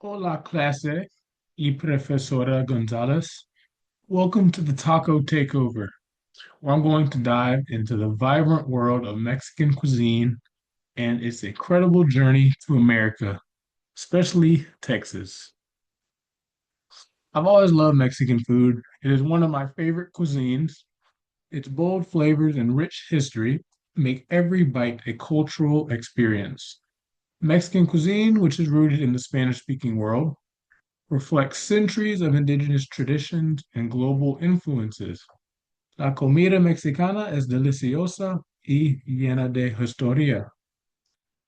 Hola, clase y profesora Gonzalez. Welcome to the Taco Takeover, where I'm going to dive into the vibrant world of Mexican cuisine and its incredible journey to America, especially Texas. I've always loved Mexican food. It is one of my favorite cuisines. Its bold flavors and rich history make every bite a cultural experience. Mexican cuisine, which is rooted in the Spanish-speaking world, reflects centuries of indigenous traditions and global influences. La comida mexicana es deliciosa y llena de historia.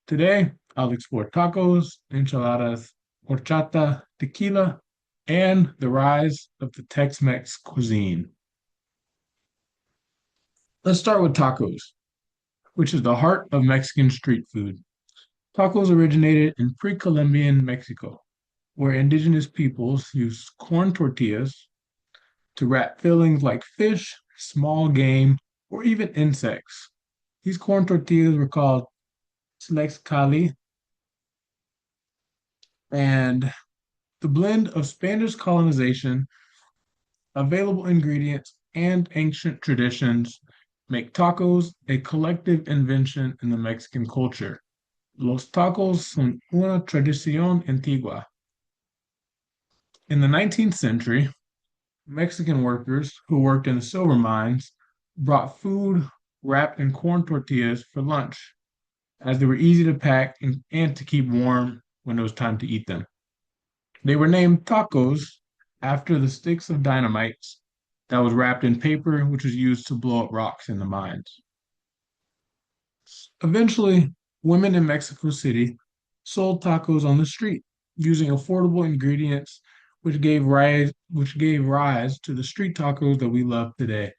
Today, I'll explore tacos, enchiladas, horchata, tequila, and the rise of the Tex-Mex cuisine. Let's start with tacos, which is the heart of Mexican street food. Tacos originated in pre-Columbian Mexico, where indigenous peoples used corn tortillas to wrap fillings like fish, small game, or even insects. These corn tortillas were called tlaxcali, and the blend of Spanish colonization, available ingredients, and ancient traditions make tacos a collective invention in the Mexican culture. Los tacos son una tradición antigua. In the 19th century, Mexican workers who worked in the silver mines brought food wrapped in corn tortillas for lunch, as they were easy to pack and to keep warm when it was time to eat them. They were named tacos after the sticks of dynamite that was wrapped in paper, which was used to blow up rocks in the mines. Eventually, women in Mexico City sold tacos on the street using affordable ingredients, which gave rise to the street tacos that we love today,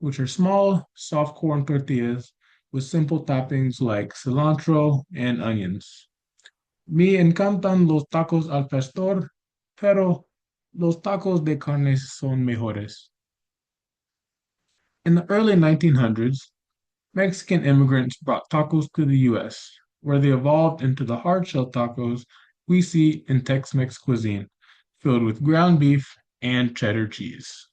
which are small, soft corn tortillas with simple toppings like cilantro and onions. Me encantan los tacos al pastor, pero los tacos de carne son mejores. In the early 1900s, Mexican immigrants brought tacos to the US, where they evolved into the hard shell tacos we see in Tex Mex cuisine, filled with ground beef and cheddar cheese.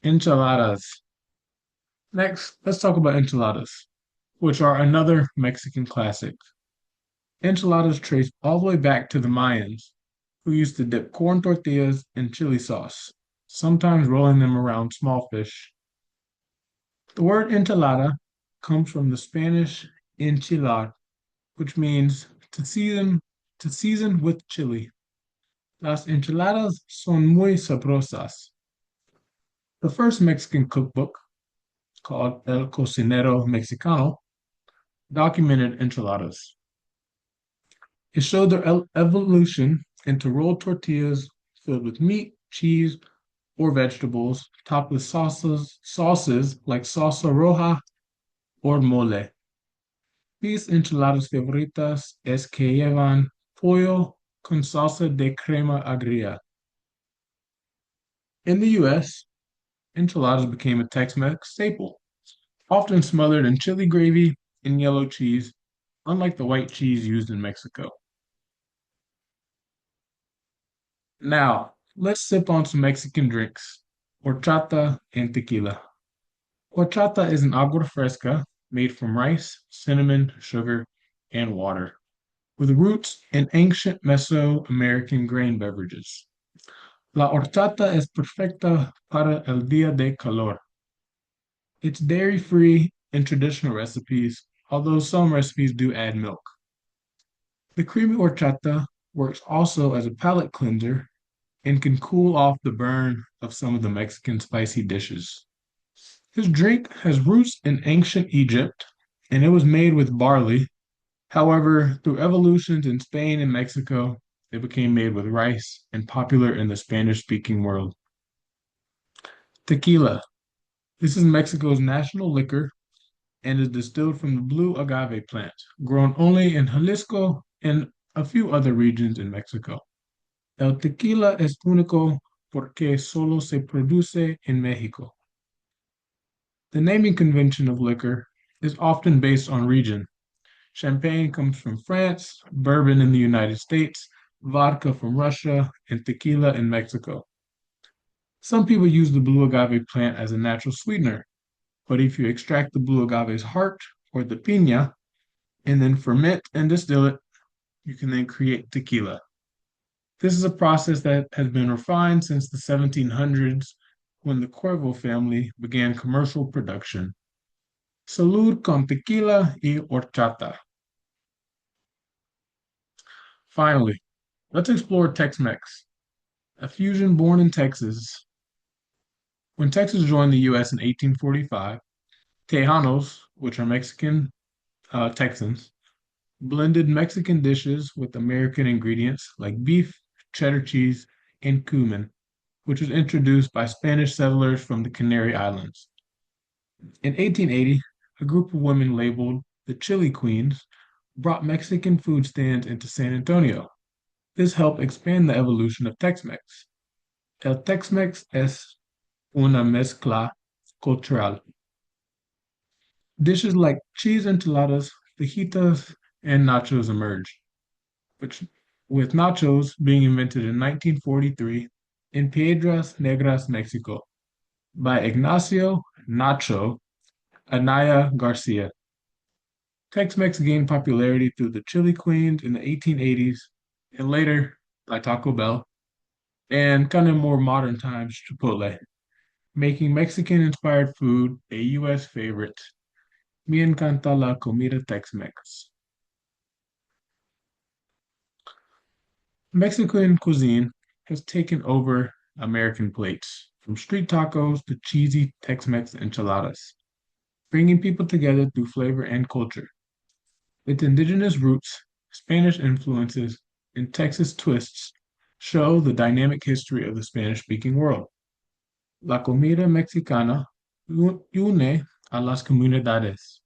Enchiladas. Next, let's talk about enchiladas, which are another Mexican classic. Enchiladas trace all the way back to the Mayans, who used to dip corn tortillas in chili sauce, sometimes rolling them around small fish. The word enchilada comes from the Spanish enchilar, which means to season with chili. Las enchiladas son muy sabrosas. The first Mexican cookbook, called El Cocinero Mexicano, documented enchiladas. It showed their evolution into rolled tortillas filled with meat, cheese, or vegetables, topped with sauces like salsa roja or mole. Mis enchiladas favoritas es que llevan pollo con salsa de crema agria. In the US, enchiladas became a Tex-Mex staple, often smothered in chili gravy and yellow cheese, unlike the white cheese used in Mexico. Now, let's sip on some Mexican drinks, horchata and tequila. Horchata is an agua fresca made from rice, cinnamon, sugar, and water, with roots in ancient Mesoamerican grain beverages. La horchata es perfecta para el día de calor. It's dairy-free in traditional recipes, although some recipes do add milk. The creamy horchata works also as a palate cleanser and can cool off the burn of some of the Mexican spicy dishes. This drink has roots in ancient Egypt, and it was made with barley. However, through evolutions in Spain and Mexico, it became made with rice and popular in the Spanish-speaking world. Tequila. This is Mexico's national liquor and is distilled from the blue agave plant, grown only in Jalisco and a few other regions in Mexico. El tequila es único porque solo se produce en Mexico. The naming convention of liquor is often based on region. Champagne comes from France, bourbon in the United States, vodka from Russia, and tequila in Mexico. Some people use the blue agave plant as a natural sweetener, but if you extract the blue agave's heart or the piña and then ferment and distill it, you can then create tequila. This is a process that has been refined since the 1700s when the Cuervo family began commercial production. Salud con tequila y horchata. Finally, let's explore Tex-Mex, a fusion born in Texas. When Texas joined the U.S. in 1845, Tejanos, which are Mexican Texans, blended Mexican dishes with American ingredients like beef, cheddar cheese, and cumin, which was introduced by Spanish settlers from the Canary Islands. In 1880, a group of women labeled the Chili Queens brought Mexican food stands into San Antonio. This helped expand the evolution of Tex-Mex. El Tex-Mex es una mezcla cultural. Dishes like cheese enchiladas, fajitas, and nachos emerged, which, with nachos being invented in 1943 in Piedras Negras, Mexico, by Ignacio Nacho Anaya Garcia. Tex-Mex gained popularity through the Chili Queens in the 1880s and later by Taco Bell and kind of more modern times Chipotle, making Mexican-inspired food a U.S. favorite. Me encanta la comida Tex-Mex. Mexican cuisine has taken over American plates, from street tacos to cheesy Tex-Mex enchiladas, bringing people together through flavor and culture. Its indigenous roots, Spanish influences, and Texas twists show the dynamic history of the Spanish-speaking world. La comida mexicana une a las comunidades.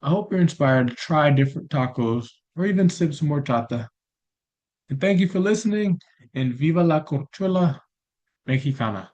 I hope you're inspired to try different tacos or even sip some more chata. And thank you for listening, and viva la cultura mexicana.